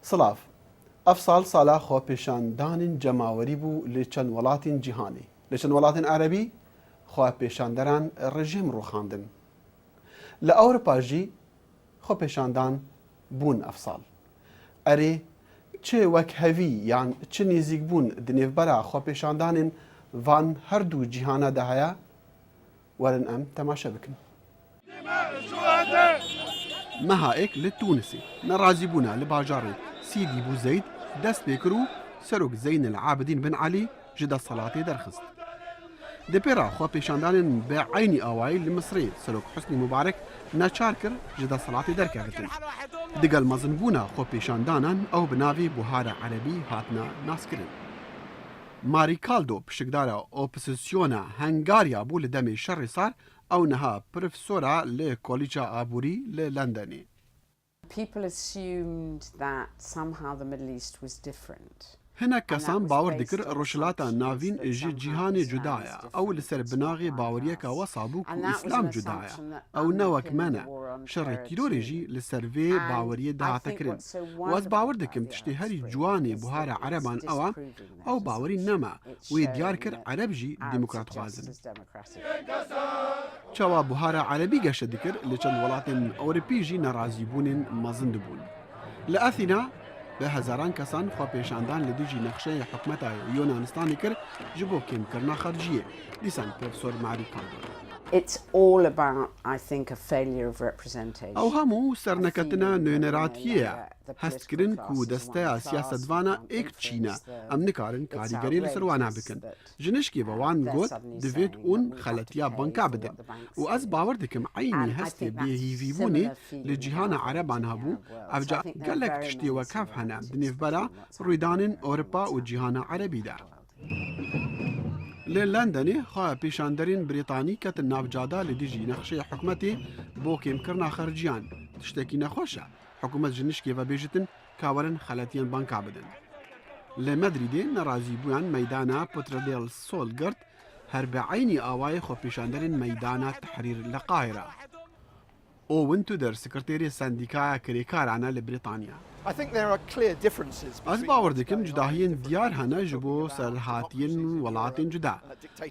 سلاف افسال سالا خو پیشاندان جماوری بو لچن ولاتین جهانی لچن ولاتین عربی خو پیشاندران رژیم رو خواندن ل اروپا جی خو پیشاندان بون افسال اری چه وک هوی یان چه نزیک بون دنیو برا خو پیشاندان وان هر دو جهانا دهیا ورن ام تماشا بکن مهائك للتونسي نرازي بونا لباجاري سيدي بو زيد دست بيكرو سروك زين العابدين بن علي جدا الصلاة درخست دبيرا خو بيشاندان بعيني اواي لمصري سروك حسني مبارك ناشاركر جدا الصلاة دركاغتن دقل مزن بونا خو بيشاندانان او بنافي بوهارة عربي هاتنا ناسكرن ماري كالدو بشكدارا اوبسيسيونا هنغاريا بو لدمي شر صار او نها بروفيسورا لكوليجا ابوري للندني. People assumed that somehow the Middle East was different. هنا كسان باور دكر روشلاتا نافين جي جيهاني جدايا او لسر بناغي باوريكا وصابوك وإسلام جدايا او نوك مانا شر تيروري جي لسر في باوريه دا تكرين واز باور دكم تشتي هري جواني بوهارا عربان او باوري نما ويديار كر عرب جي ديمقراط خوازن چاوا بوهارا عربي گشت دكر لچند ولاتن اوربي جي نرازي بونين مزند بون لأثينا به هزاران کسان خو پیشاندان لدیجی نقشه حکمت یونانستانی کر جبو کم کرنا خارجیه دیسان پروفیسور ماری کالدو. It's all about, I think, a failure of representation. او همو سرنکتنا نونراتیه هست کرن کو دسته سیاست وانا ایک چینا ام نکارن کاریگری لسروانا بکن جنش کی وان گوت دوید اون خلطیا بانکا بدن و از باور دکم عینی هستی بیهیوی بونی لجیهان عربان هبو افجا گلک تشتی و کف هنم دنیف برا رویدان اروپا و جیهان عربی دا لندني خا بيشاندرين بريطاني كت النافجادا لديجي نقشي حكمتي بوكيم كرنا خرجيان تشتكي نخوشة حكومة جنشكي وبيجتن كاورن خلاتيان بانكا بدن لمدريدين نرازي بوان ميدانا بوترديل سولغرت هرب عيني آواي خو بيشاندرين ميدانا تحرير لقاهرة اوون تودر سكرتيري سانديكا كريكارانا لبريطانيا از باور دکم جداهین دیار هنه جبو سرهاتین ولاتین جدا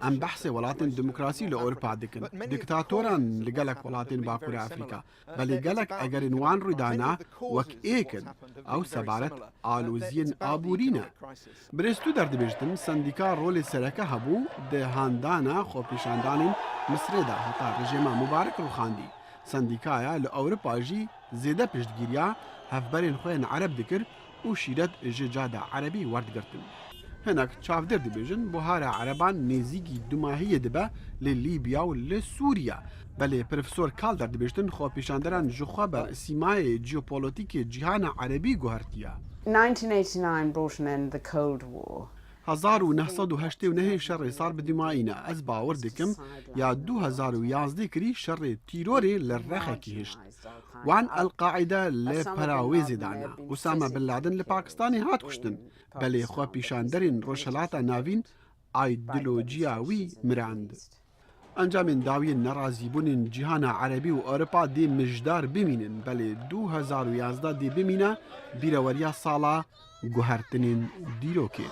ام بحث ولاتین دموکراسی لأوروپا دکن دکتاتوران لگلک ولاتین باکور افریقا بلی گلک اگر انوان ردانا وک ایکن او سبارت آلوزین آبورین برستو در دبیجتن سندیکا رول سرکه هبو ده هاندانا خو پیشاندانین مصر دا حتا رژیما مبارک رو خاندی سندیکایا لأوروپا جی زیده پشتگیریا هفبرين خوين عرب ذكر وشيرت جادا عربي ورد قرتن هناك شافدر دبيجن بوهارا عربان نزيجي دماهية دبا لليبيا ولسوريا بل بروفيسور كالدر دبيجتن خو بيشاندران جخوابا سيماي جيوبوليتيك جيهان عربي جوهرتيا 1989 brought an end to the Cold War. 1989 شر صار بدمائنا از باور دکم یا 2011 کری شر تیروری لرخه کیشت وان القاعده لپراویزی دانا اسامه بن لادن لپاکستانی هات کشتن بلی خو پیشاندرین روشلاتا ناوین ایدئولوژیاوی مراند انجام داوی نرازی بونین جهان عربی و اروپا دی مجدار بمینن بلی 2011 دی بمینه بیروریا سالا گوهرتنین دیروکی